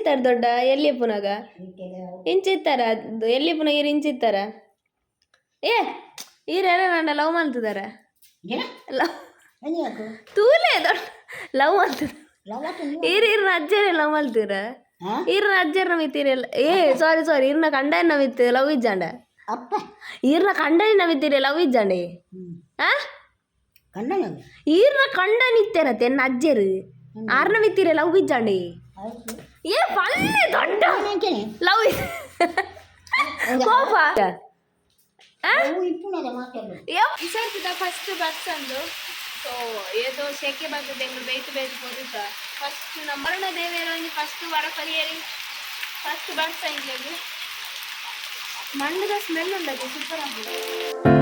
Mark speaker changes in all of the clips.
Speaker 1: ಇಂಚಿತ್ತಾರೆ ದೊಡ್ಡ ಎಲ್ಲಿ ಪುನಗ ಇಂಚಿತ್ತಾರ ಎಲ್ಲಿ ಪುನಗ ಇರು ಇಂಚಿತ್ತಾರ ಏ ಈರ್ಯಾರ ನನ್ನ ಲವ್ ಮಾಡ್ತಿದಾರ ತೂಲೆ ದೊಡ್ಡ ಲವ್ ಮಾಡ್ತಿದ ಈರ್ನ ಅಜ್ಜರೇ ಲವ್ ಮಾಡ್ತೀರ ಈರ್ನ ಅಜ್ಜರ್ನ ಮಿತ್ತೀರಲ್ಲ ಸಾರಿ ಈರ್ನ ಕಂಡನ ಮಿತ್ತು ಲವ್ ಇಜ್ಜಾಂಡ ಈರ್ನ ಕಂಡನ ಮಿತ್ತೀರಿ ಲವ್ ಇಜ್ಜಾಂಡೆ ಈರ್ನ ಕಂಡನಿತ್ತೇನತ್ತೆ ಎನ್ನ ಅಜ್ಜರು ಆರ್ನ ಮಿತ್ತೀರಿ ಲವ್ ಇಜ್ಜಾಂಡೆ ಪಲ್ಲೆ ದೊಡ್ಡ ಲವ್ ಕೋಪ ಫಸ್ಟ್ ಬಸ್ ಅಂದು ಸೊ ಏದೋ ಶೆಕೆ ಬರ್ತದೆ ಎಂಗಳು ಬೇಯ್ತು ಹೋಗುತ್ತಾ ಫಸ್ಟ್ ನಮ್ಮ ಮರಣ ದೇವಿಯರಲ್ಲಿ ಫಸ್ಟ್ ವರಪರಿಯರಿ ಫಸ್ಟ್ ಬಸ್ ಇಂಗ್ಲದು ಮಣ್ಣದ ಸ್ಮೆಲ್ ಉಂಟದು ಸೂಪರ್ ಆಗಿದೆ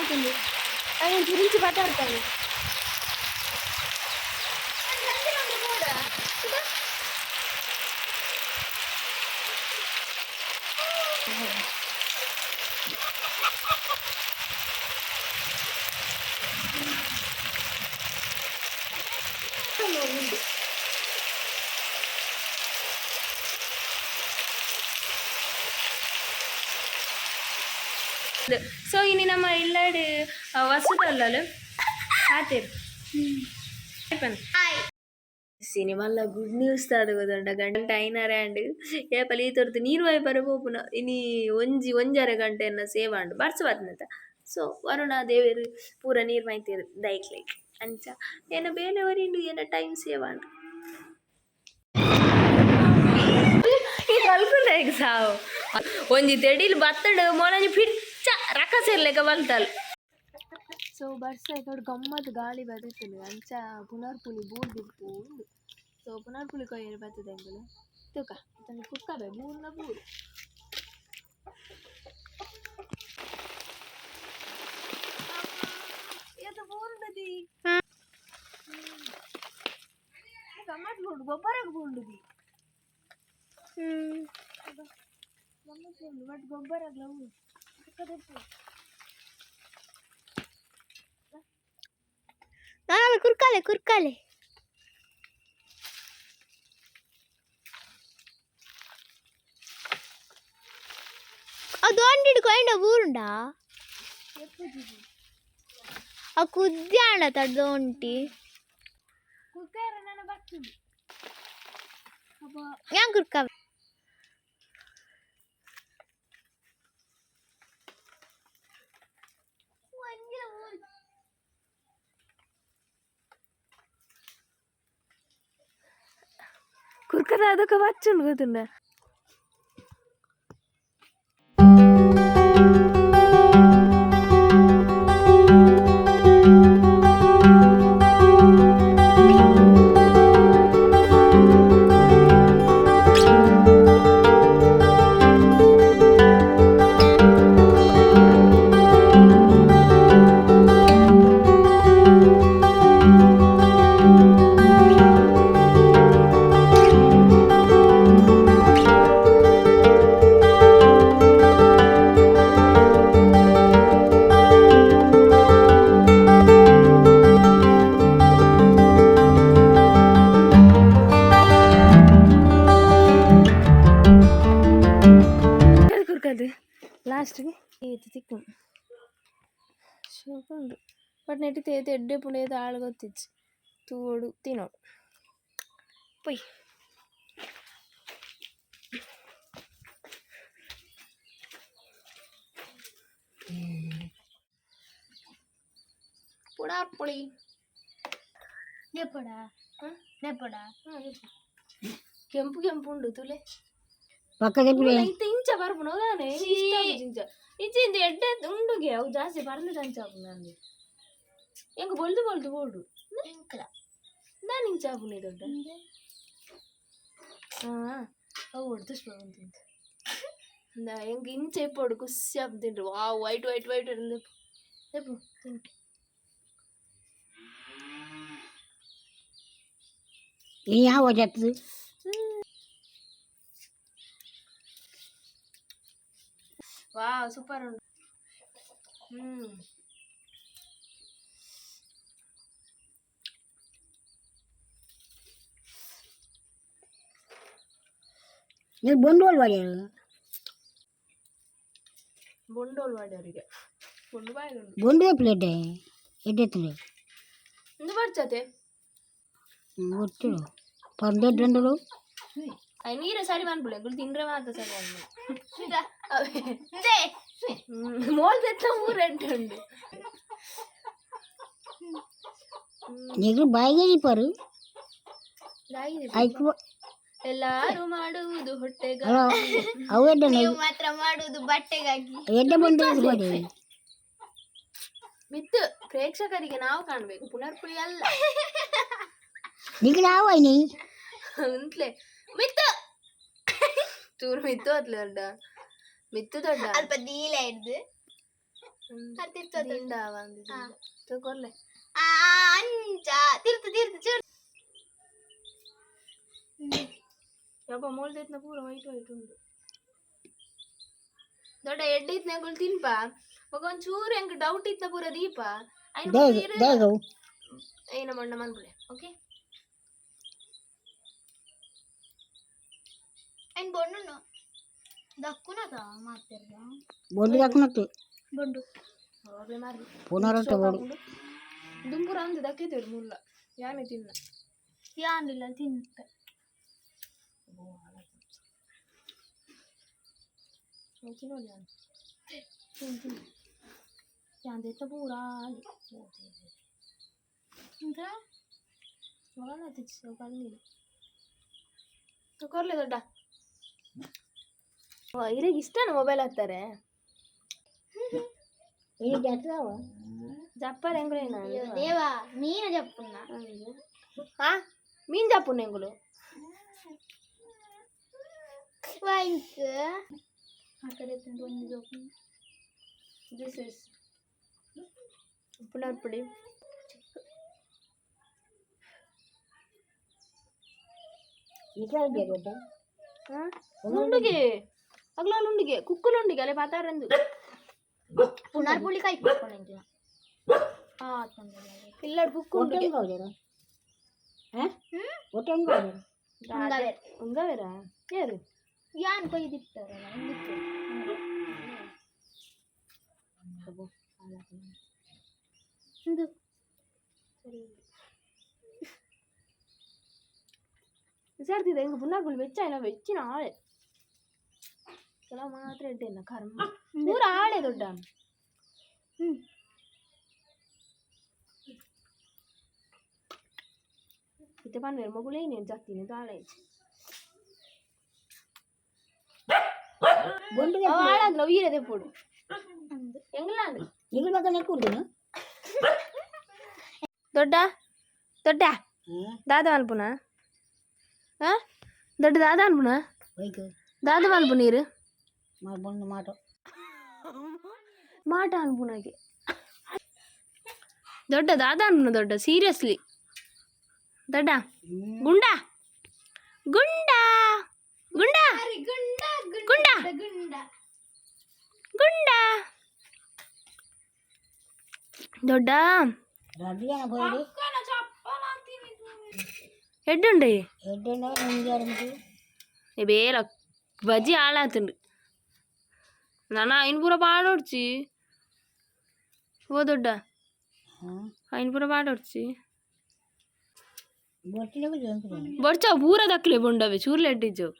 Speaker 1: పోతుంది ఆయన గురించి మాట్లాడతాను ಸೊ ಇನ್ನು ನಮ್ಮ ಇಲ್ಲಾಡು ವಸದಲ್ಲಲು ಆತೇರು ಸಿನಿಮಾಲ್ಲ ಗುಡ್ ನ್ಯೂಸ್ ತಾದು ಗೊತ್ತುಂಡ ಗಂಟೆ ಐನಾರೆ ಅಂಡ್ ಏಪಲ್ಲಿ ಈ ತೋರ್ತು ನೀರು ವೈಪರೆ ಪೋಪುನ ಇನಿ ಒಂಜರೆ ಗಂಟೆಯನ್ನು ಸೇವ್ ಅಂಡು ಬರ್ಸ ಬರ್ತನಂತ ಸೊ ವರುಣ ದೇವೇರು ಪೂರ ನೀರು ಮೈತೀರು ದೈಕ್ಲೈಕ್ ಅಂಚ ಏನ ಬೇಲೆವರಿಂಡು ಏನ ಟೈಮ್ ಸೇವ್ ಅಂಡು ಈ ಕಲ್ಪುಂಡ ಈಗ ಸಾವು ಒಂಜಿ ತೆಡಿಲು ಬತ್ತಡು ಮೊಳಂಜಿ ಪಿಚ್ಚ ರಕಸೆರ್ಲೆಕ ಬಲ್ತಲ್ ಸೊ ಬರ್ಸ ದೊಡ್ಡ ಗಮ್ಮತ್ ಗಾಳಿ ಬದತ್ತಲು ಅಂಚ ಪುನರ್ಪುಲಿ ಬೂರ್ ಬಿಟ್ಟು ಉಂಡು ಸೊ ಪುನರ್ಪುಲಿ ಕೊಯ್ಯರು ಬರ್ತದೆ ಎಂಬುದು ತೂಕ ಇದನ್ನು ಕುಕ್ಕಬೆ ಬೂರ್ನ ಬೂರು ಇದು ಬೂರ್ನದಿ ಗಮ್ಮತ್ ಬೂಡು ಗೊಬ್ಬರಕ್ಕೆ ಬೂಂಡುದಿ ಗಮ್ಮತ್ ಬೂಂಡು ಬಟ್ ಗೊಬ್ಬರಗ್ಲ ಕುರ್ಕಾಲೆ ಅದು ಅಂಡಿಡ್ಕೊಂಡ ಊರುಂಡಾ ಆ ಕುದ್ಯಾಣ ತಡ್ದೊಂಟಿ ಯಾನ್ ಕುರ್ಕಾವೆ ಕುರ್ಕದ ಅದಕ್ಕೆ ಬಚ್ಚುಂಡು ಗೊತ್ತುಂಡ ಲಾಸ್ಟ್ಗೆ ಏತು ತಿಕ್ಕು ಶೋಕುಂಡು ಬಟ್ ನೆಟ್ಟಿತ್ತು ಏತು ಎಡ್ಡೆ ಪುಂಡು ಏತು ಆಳು ಗೊತ್ತಿಚ್ಚು ತೂಡು ತಿನ್ನೋಡು ಪೊಯ್ ಪುಳಿ ನೆಪಡ ನೆಪಡ ಕೆಂಪು ಉಂಡು ತುಲೆ ಇಂಚ ಬರ್ಪುಣ ಇಂಚ ಇಂಚ ಎಡ್ಡೆ ಉಂಡುಗೆ ಅವು ಜಾಸ್ತಿ ಬರ್ಲಿದ ಅಂಚಾಪು ನಾನು ಹೆಂಗ ಬೊಲ್ದು ಬೋಡು ನಾನು ಇಂಚಾಪುನೆ ದೊಡ್ಡ ಅವು ಹೊಡ್ದು ತಿಂತ ಹೆಂಗ ಇಂಚ ಇಪ್ಪೋಡು ಖುಷಿ ಆಗ್ತಿಂಡ್ರು ವಾ ವೈಟ್ ನೆಪ್ಪು ತಿಂಟು
Speaker 2: ಯಾವ ಜತ್ತು
Speaker 1: ವಾವ್ ಸೂಪರ್ ಉಂಟು.
Speaker 2: ನೀವು ಬಂಡವಾಳ ಮಾಡ್ಯಾರ
Speaker 1: ಬೊಂಡೋಲ್ ಮಾಡ್ಯವರಿಗೆ ಬೊಂಡು ಬಾಯಿലുಂಟು
Speaker 2: ಬೊಂಡುವೆ ಪ್ಲೇಟ್ ಎಡ್ಡೆತ್ತಲೆ
Speaker 1: ಒಂದು ಬರ್ಚತೆ
Speaker 2: ಗೊತ್ತು ಪರ್ದೆಡ್ ರೆಂಡರು
Speaker 1: ನೀರು ಸರಿ ಮಾಡ್ಬಿಡ ಗುಲ್ ತಿಂದ್ರೆ ಮಾತ್ರ ಸರಿ ಮೋಲ್ ತೆತ್ತ ಮೂರೆಂಟು ಉಂಡು
Speaker 2: ನೀವು ಬಾಯಿಗೆ ಇಪ್ಪರು ಆಯ್ತು
Speaker 1: ಎಲ್ಲಾರು ಮಾಡುವುದು ಹೊಟ್ಟೆಗ
Speaker 2: ಅವು ಎಡ್ಡೆ
Speaker 1: ನೀವು ಮಾತ್ರ ಮಾಡುವುದು ಬಟ್ಟೆಗಾಗಿ
Speaker 2: ಎಡ್ಡೆ ಬಂದು ಮಾಡಿ
Speaker 1: ಮಿತ್ತು ಪ್ರೇಕ್ಷಕರಿಗೆ ನಾವು ಕಾಣ್ಬೇಕು ಪುನರ್ಪುಳಿ ಅಲ್ಲ
Speaker 2: ನಿಮಗೆ ನಾವು ಐನಿ
Speaker 1: ಅಂತಲೇ ಮಿತ್ತು ಚೂರು ಮಿತ್ತು ಅತ್ಲೆ ದೊಡ್ಡ ಮಿತ್ತು ದೊಡ್ಡ ಅಲ್ಪ ದೀಲ ಹಿಡ್ದು ಕೊರ್ಲೆ ಅಂಚ ತಿರ್ತು ತಿರ್ತು ಚೂರು ಯಪ್ಪ ಮೋಲ್ದೈತ್ನ ಪೂರ ವೈಟ್ ವೈಟ್ ಉಂಟು ದೊಡ್ಡ ಎಡ್ಡೈತ್ನಾಗಳು ತಿನ್ಪ ಮಗ ಒಂಚೂರು ಹೆಂಗೆ ಡೌಟ್ ಇತ್ನ ಪೂರ ದೀಪ ಏನ ಮಣ್ಣ ಮನ್ಬಿಡೆ ಓಕೆ ಐನ್ ಬೊಣ್ಣು ದಕ್ಕುನದ ಮಾಡ್ತಿರ್ದ
Speaker 2: ಬೊಂಡು ದಕ್ಕುನತ್ತು
Speaker 1: ಬೊಂಡು ಹೋಗ್ಲಿ ಮಾರ್ರಿ
Speaker 2: ಪುನರಟ್ಟ ಬೋಡು
Speaker 1: ದುಂಪುರ ಅಂತ ದಕ್ಕಿದ್ದೇವೆ ಮುಲ್ಲ ಯಾನೆ ತಿನ್ನ ಯಾನಿಲ್ಲ ತಿಂತ ನೋಡಿ ನಾನು ತಿಂತೀನಿ ಯಾಂದೆತ್ತ ಪೂರ ಅಂತ ಮಗನ ತಿಚ್ಚ ಕಣ್ಣಿಲ್ಲ ಕೊರ್ಲೆ ದೊಡ್ಡ ಇರಿಗೆ ಇಷ್ಟನ ಮೊಬೈಲ್ ಹಾಕ್ತಾರೆ ಜಪ್ಪರ್ ಹೆಂಗ್ರೆ ದೇವಾ ಮೀನ ಜಪ್ಪುನ್ನ ಹಾ ಮೀನ್ ಜಪ್ಪುನ್ನ ಹೆಂಗುಲು ವೈಕ್ ಆ ಕಡೆ ತಂದು ಒಂದು ದಿಸ್ ಇಸ್ ಪುನರ್ಪುಡಿ ಉಂಡಿಗೆ ಅಗ್ಲ ಉಂಡಿಗೆ ಕುಕ್ಕುಲು ಉಂಡಿಗೆ ಅಲ್ಲೇ ಪಾತಾರಂದು ಪುನರ್ಪುಳಿ ಕೈ ಕೊಡ್ಕೊಂಡು ಪಿಲ್ಲಡ್ ಬುಕ್ ಉಂಡಿಗೆ ಉಂಗವೇರ ಯಾರು ಯಾನ್ ಕೊಯ್ದಿರ್ತಾರಲ್ಲ ಇದು ಸರಿ ವಿಚಾರ್ತಿದ್ದೆ ಹೆಂಗೆ ಪುನರ್ಗಳು ವೆಚ್ಚ ಇಲ್ಲ ವೆಚ್ಚಿನ ಆಳೆ ಕೆಲವು ಮಾತ್ರ ಎಡ್ಡೆಲ್ಲ ಕರ್ಮ ಪೂರ ಆಳೆ ದೊಡ್ಡ ಇತ್ತೆ ಪನ್ವೇರು ಮಗುಳೇ ನೀನು ಜಾಸ್ತಿನೇ ತಾಳೆ ಆಳಂದ್ಲ ವೀರದೆ ಪೋಡು ಹೆಂಗಲ್ಲ ದೊಡ್ಡ ದೊಡ್ಡ ದಾದ ಅನ್ಪುನ ಹಾ ದೊಡ್ಡ ದಾದ ಅನ್ಪುನ ದಾದ ಅನ್ಪು ನೀರು ಮಾಟ ಅನ್ಪುನಾಗೆ ದೊಡ್ಡ ದಾದ ಅನ್ಪುನ ದೊಡ್ಡ ಸೀರಿಯಸ್ಲಿ ದೊಡ್ಡ ಗುಂಡ ಗುಂಡ ಗುಂಡ ಗುಂಡ ಗುಂಡ ದೊಡ್ಡ ಎಡ್ಡುಂಡೆ ಬೇಲ ಬಜ್ಜಿ ಆಳಾತುಂಡು ನಾನು ಐನ್ಪುರ ಪಾಡೋಡ್ಚಿ ಓ ದೊಡ್ಡ ಐನ್ಪುರ ಪಾಡೋಡ್ಚಿ ಬರ್ಚಾವ್ ಪೂರ ದಕ್ಲೆ ಬೊಂಡವೆ ಚೂರ್ಲೆ ಎಡ್ಡಿಜ್ಜವು